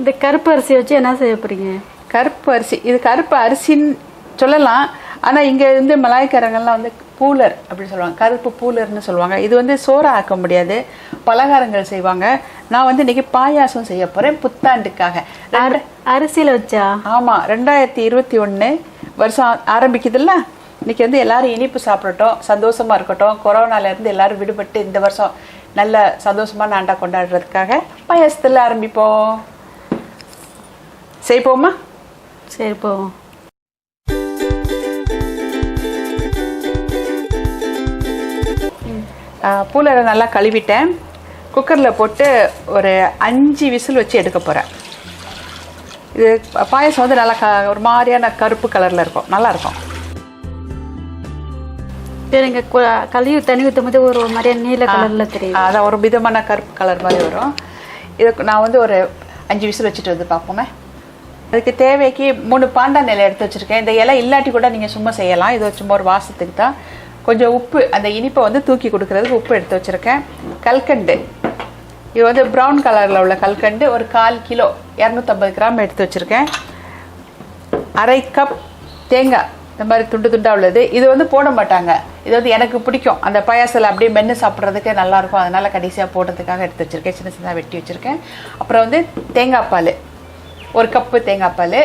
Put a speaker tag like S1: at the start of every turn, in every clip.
S1: இந்த கருப்பு அரிசி வச்சு என்ன செய்ய போறீங்க?
S2: கருப்பு அரிசி, இது கருப்பு அரிசின்னு சொல்லலாம். ஆனால் இங்கே வந்து மலாய்க்காரங்கள்லாம் வந்து பூலர் அப்படின்னு சொல்லுவாங்க, கருப்பு பூலர்னு சொல்லுவாங்க. இது வந்து சோறை ஆக்க முடியாது, பலகாரங்கள் செய்வாங்க. நான் வந்து இன்னைக்கு பாயாசம் செய்ய போகிறேன் புத்தாண்டுக்காக.
S1: அரிசியில் வச்சா? ஆமாம்,
S2: 2021 வருஷம் ஆரம்பிக்குதுல்ல. இன்னைக்கு வந்து எல்லாரும் இனிப்பு சாப்பிடட்டும், சந்தோஷமா இருக்கட்டும். கொரோனாலேருந்து எல்லாரும் விடுபட்டு இந்த வருஷம் நல்ல சந்தோஷமான ஆண்டா கொண்டாடுறதுக்காக பாயாசத்தில் ஆரம்பிப்போம். செய்ப்போமா?
S1: சரி போவோம்.
S2: பூலரை நல்லா கழுவிட்டேன். குக்கரில் போட்டு ஒரு 5 விசில் வச்சு எடுக்க போகிறேன். இது பாயசம் வந்து நல்லா ஒரு மாதிரியான கருப்பு கலரில் இருக்கும், நல்லாயிருக்கும்.
S1: நீங்கள் கழுவி தண்ணி ஊற்றும் போது ஒரு மாதிரியான நீல கலரில் தெரியும்.
S2: அதான் ஒரு விதமான கருப்பு கலர் மாதிரி வரும். இதுக்கு நான் வந்து ஒரு 5 விசில் வச்சுட்டு வந்து பார்ப்போமே. அதுக்கு தேவைக்கு 3 பாண்டான் இலை எடுத்து வச்சுருக்கேன். இந்த இலை இல்லாட்டி கூட நீங்கள் சும்மா செய்யலாம். இது சும்மா ஒரு வாசத்துக்கு தான். கொஞ்சம் உப்பு, அந்த இனிப்பை வந்து தூக்கி கொடுக்கறதுக்கு உப்பு எடுத்து வச்சுருக்கேன். கல்கண்டு, இது வந்து ப்ரௌன் கலரில் உள்ள கல்கண்டு ஒரு 1/4 கிலோ 250 கிராம் எடுத்து வச்சுருக்கேன். 1/2 கப் தேங்காய், இந்த மாதிரி துண்டு துண்டாக உள்ளது. இது வந்து போட மாட்டாங்க, இது வந்து எனக்கு பிடிக்கும். அந்த பாயாசத்தில் அப்படியே மென்று சாப்பிட்றதுக்கு நல்லாயிருக்கும், அதனால் கடைசியாக போடுறதுக்காக எடுத்து வச்சுருக்கேன். சின்ன சின்னதாக வெட்டி வச்சுருக்கேன். அப்புறம் வந்து தேங்காய் பால், 1 கப்பு தேங்காய் பால்.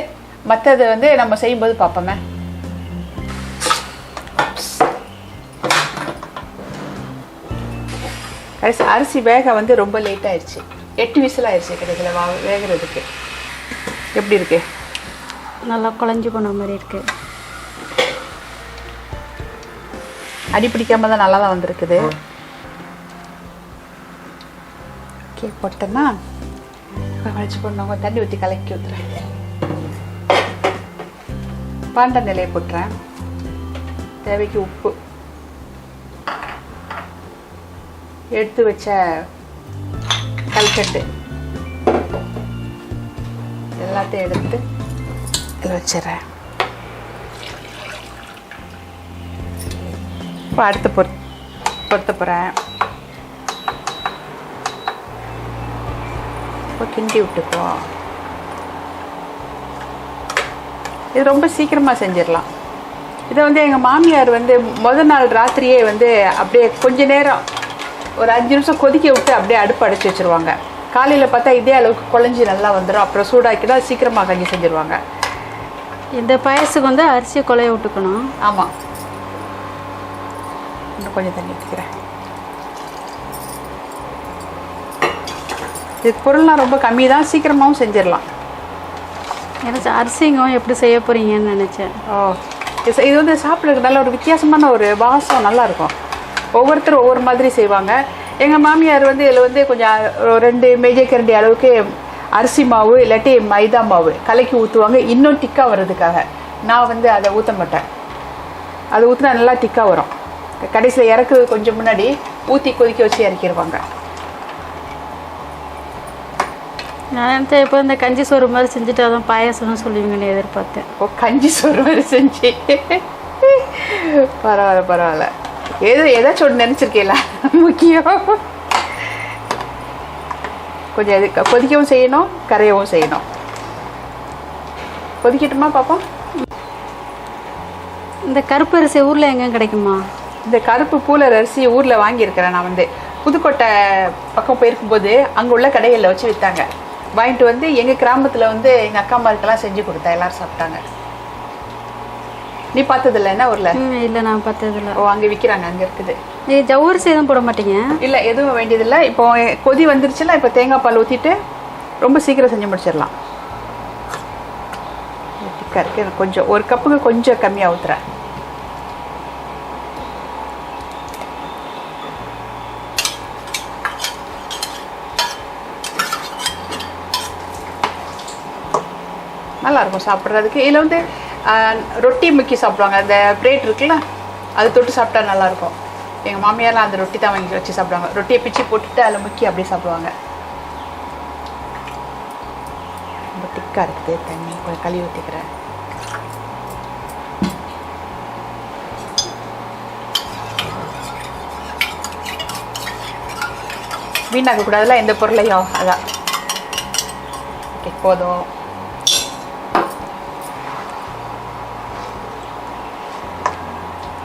S2: மற்றது வந்து நம்ம செய்யும்போது பார்ப்போமே. அரிசி வேக வந்து ரொம்ப லேட் ஆயிடுச்சு, 8 விசில் ஆயிடுச்சு கிடைக்கல வேகிறதுக்கு. எப்படி இருக்கு?
S1: நல்லா குழஞ்சி போன மாதிரி இருக்கு.
S2: அடி பிடிக்காம தான் நல்லா தான் வந்திருக்குது. ஓகே, போட்டேன்னா வளைச்சு போடணும். தண்ணி ஊற்றி கலக்கி ஊற்றுறேன். பாண்ட நிலையை போட்டுறேன். தேவைக்கு உப்பு, எடுத்து வச்ச கல்கண்டு எல்லாத்தையும் எடுத்து இதில் வச்சிடறேன். இப்போ அடுத்து பொறுத்த போகிறேன். இப்போ கிண்டி விட்டுக்குவோம். இது ரொம்ப சீக்கிரமாக செஞ்சிடலாம். இதை வந்து எங்கள் மாமியார் வந்து முதல் நாள் ராத்திரியே வந்து அப்படியே கொஞ்ச நேரம் ஒரு 5 நிமிஷம் கொதிக்க விட்டு அப்படியே அடுப்பு அடைச்சி வச்சுருவாங்க. காலையில் பார்த்தா இதே அளவுக்கு குழஞ்சி நல்லா வந்துடும். அப்புறம் சூடாக்கிட்டா சீக்கிரமாக கஞ்சி செஞ்சுருவாங்க.
S1: இந்த பாயசத்துக்கு வந்து அரிசியை குழைய விட்டுக்கணும்.
S2: ஆமாம், இன்னும் கொஞ்சம் தண்ணி ஊற்றிக்கிறேன். இது பொருள்லாம் ரொம்ப கம்மி தான், சீக்கிரமாகவும் செஞ்சிடலாம்.
S1: எனக்கு அரிசிங்கம் எப்படி செய்ய போகிறீங்கன்னு நினச்சேன்.
S2: ஓ, இது வந்து சாப்பிட்றதுக்கு நல்ல ஒரு வித்தியாசமான ஒரு வாசம் நல்லாயிருக்கும். ஒவ்வொருத்தரும் ஒவ்வொரு மாதிரி செய்வாங்க. எங்கள் மாமியார் வந்து இதில் வந்து கொஞ்சம் 2 மேஜைக்கரண்டி அளவுக்கு அரிசி மாவு இல்லாட்டி மைதா மாவு கலக்கி ஊற்றுவாங்க, இன்னும் டிக்காக வர்றதுக்காக. நான் வந்து அதை ஊற்ற மாட்டேன். அதை ஊற்றினா நல்லா டிக்காக வரும். கடைசியில் இறக்குறது கொஞ்சம் முன்னாடி ஊற்றி கொதிக்க வச்சு இறக்கிடுவாங்க.
S1: நான் நினச்சேன் இப்போ இந்த கஞ்சி சோறு மாதிரி செஞ்சுட்டு அதான் பாயாசம்னு சொல்லுவீங்கன்னு எதிர்பார்த்தேன்.
S2: ஓ, கஞ்சி சோறு மாதிரி செஞ்சு பரவாயில்ல. ஏதாச்சும் ஒன்று நினச்சிருக்கீங்களா? முக்கியம். கொஞ்சம் இது கொதிக்கவும் செய்யணும், கரையவும் செய்யணும். கொதிக்கட்டுமா பாப்பா?
S1: இந்த கருப்பு அரிசி ஊரில் எங்கே கிடைக்குமா?
S2: இந்த கருப்பு பூலர் அரிசி ஊரில் வாங்கியிருக்கிறேன். நான் வந்து புதுக்கோட்டை பக்கம் போயிருக்கும்போது அங்கே உள்ள கடைகளில் வச்சு விற்றாங்க. வாங்கிட்டு வந்து எங்கள் கிராமத்தில் வந்து எங்கள் அக்கா அம்மாருக்கெல்லாம் செஞ்சு கொடுத்தா, எல்லோரும் சாப்பிட்டாங்க. நீ பார்த்ததில்ல என்ன ஊரில்?
S1: இல்லை, நான் பார்த்ததில்ல.
S2: ஓ, அங்கே விற்கிறாங்க, அங்கே இருக்குது.
S1: நீ ஜவ்வரிசி எதுவும் போட மாட்டீங்க?
S2: இல்லை, எதுவும் வேண்டியதில்லை. இப்போ கொதி வந்துருச்சுன்னா இப்போ தேங்காய் பால் ஊற்றிட்டு ரொம்ப சீக்கிரம் செஞ்சு முடிச்சிடலாம். திக்காக இருக்குது. கொஞ்சம் 1 கப்புக்கு கொஞ்சம் கம்மியாக ஊற்றுறேன். நல்லாயிருக்கும் சாப்பிட்றதுக்கு. இதில் வந்து ரொட்டி முக்கி சாப்பிடுவாங்க. அந்த பிரெட் இருக்குல்ல, அது தொட்டு சாப்பிட்டா நல்லாயிருக்கும். எங்கள் மாமியாரெலாம் அந்த ரொட்டி தான் வாங்கி வச்சு சாப்பிடுவாங்க. ரொட்டியை பிச்சு போட்டுட்டு அதில் முக்கி அப்படியே சாப்பிடுவாங்க. ரொம்ப திக்காக இருக்குது. தண்ணி கொஞ்சம் கழுவி ஊற்றிக்கிறேன். வீணாக்கக்கூடாதுல எந்த பொருளையும், அதான். ஓகே போதும்.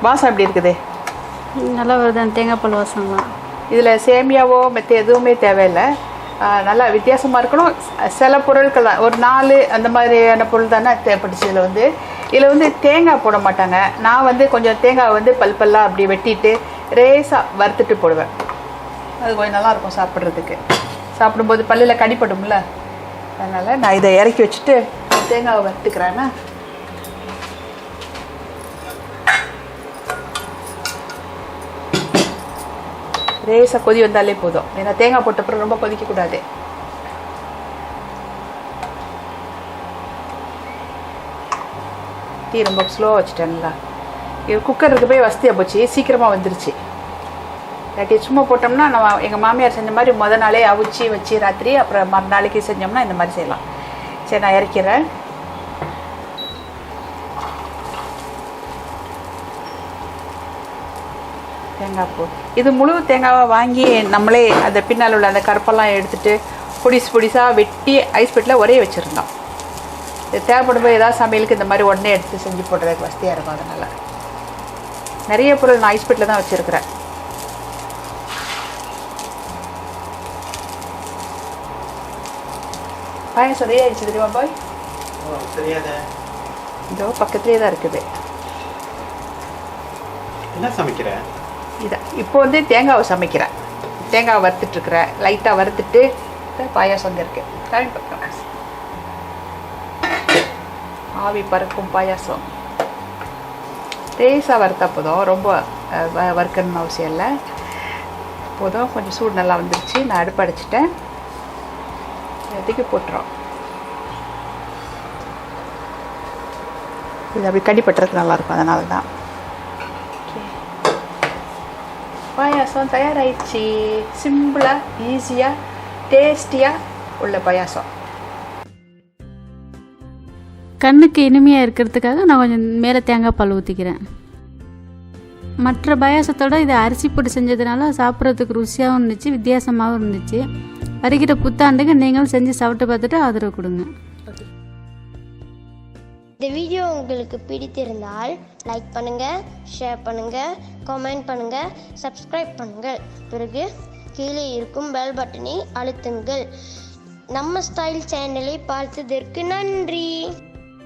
S2: வாசம் எப்படி இருக்குது?
S1: நல்லா வருது அந்த தேங்காய் பால் வாசம்லாம்.
S2: இதில் சேமியாவோ மற்ற எதுவுமே தேவையில்லை. நல்லா வித்தியாசமாக இருக்கணும். சில பொருட்கள் தான், ஒரு 4 அந்த மாதிரியான பொருள் தானே தேவைப்பட்டுச்சு. இதில் வந்து தேங்காய் போட மாட்டாங்க. நான் வந்து கொஞ்சம் தேங்காய் வந்து பல்லாக அப்படி வெட்டிட்டு ரேஸாக வறுத்துட்டு போடுவேன். அது கொஞ்சம் நல்லாயிருக்கும் சாப்பிட்றதுக்கு. சாப்பிடும்போது பல்லில் கடிப்படும்ல, அதனால் நான் இதை இறக்கி வச்சுட்டு தேங்காவை வறுத்துக்கிறேன்னா. ரேஸாக கொதி வந்தாலே போதும். ஏன்னா தேங்காய் போட்டப்புறம் ரொம்ப கொதிக்கக்கூடாது. டீ ரொம்ப ஸ்லோவாக வச்சுட்டேன்ல. இது குக்கர் இருக்கு போய் வசதியாக போச்சு, சீக்கிரமாக வந்துருச்சு. இல்லாட்டி சும்மா போட்டோம்னா நம்ம எங்கள் மாமியார் செஞ்ச மாதிரி மொதல் நாளே அவிச்சி வச்சு ராத்திரி அப்புறம் மறுநாளைக்கு செஞ்சோம்னா இந்த மாதிரி செய்யலாம். சரி, நான் இறக்கிறேன். தேங்காய் பூ இது முழு தேங்காவை வாங்கி நம்மளே அந்த பின்னால் உள்ள அந்த கருப்பெல்லாம் எடுத்துகிட்டு பொடிசாக வெட்டி ஐஸ் பெட்டில் ஒரே வச்சுருந்தோம். இது தேவைப்படும் போது ஏதாவது சமையலுக்கு இந்த மாதிரி உடனே எடுத்து செஞ்சு போடுறதுக்கு வசதியாக இருக்கும். அதனால் நிறைய பொருள் நான் ஐஸ் பெட்டில் தான் வச்சுருக்கிறேன். பாயசம் ரெடி ஆயிடுச்சு தெரியுமா பாய்? இதோ பக்கத்துலேயே தான் இருக்குது.
S3: என்ன சமைக்கிறேன்?
S2: இதான் இப்போ வந்து தேங்காவை சமைக்கிறேன். தேங்காவை வறுத்துட்ருக்குறேன். லைட்டாக வறுத்துட்டு பாயாசம் அங்கே இருக்குது. டைம் பக்கம் ஆவி பறக்கும் பாயாசம். லேசாக வறுத்தா போதும், ரொம்ப வறுக்கணும்னு அவசியம் இல்லை. போதும். கொஞ்சம் சூடு நல்லா வந்துருச்சு. நான் அடுப்பு அடைச்சிட்டேன். இதுக்கு போட்டுறோம். இது அப்படி கடிப்பட்டுறதுக்கு நல்லாயிருக்கும், அதனால தான். பாயாசம் தயாராகிடுச்சு. சிம்பிளாக ஈஸியாக டேஸ்டியாக உள்ள பாயாசம்.
S1: கண்ணுக்கு இனிமையாக இருக்கிறதுக்காக நான் கொஞ்சம் மேலே தேங்காய் பால் ஊற்றிக்கிறேன். மற்ற பாயாசத்தோடு இது அரிசி போட்டு செஞ்சதுனால சாப்பிட்றதுக்கு ருசியாகவும் இருந்துச்சு, வித்தியாசமாகவும் இருந்துச்சு. வருகிற புத்தாண்டுக்கு நீங்களும் செஞ்சு சாப்பிட்டு பார்த்துட்டு ஆதரவு கொடுங்க.
S4: இந்த வீடியோ உங்களுக்கு பிடித்திருந்தால் லைக் பண்ணுங்கள், ஷேர் பண்ணுங்கள், கமெண்ட் பண்ணுங்கள், சப்ஸ்கிரைப் பண்ணுங்கள். பிறகு கீழே இருக்கும் பெல் பட்டனை அழுத்துங்கள். நம்ம ஸ்டைல் சேனலை பார்த்ததற்கு நன்றி.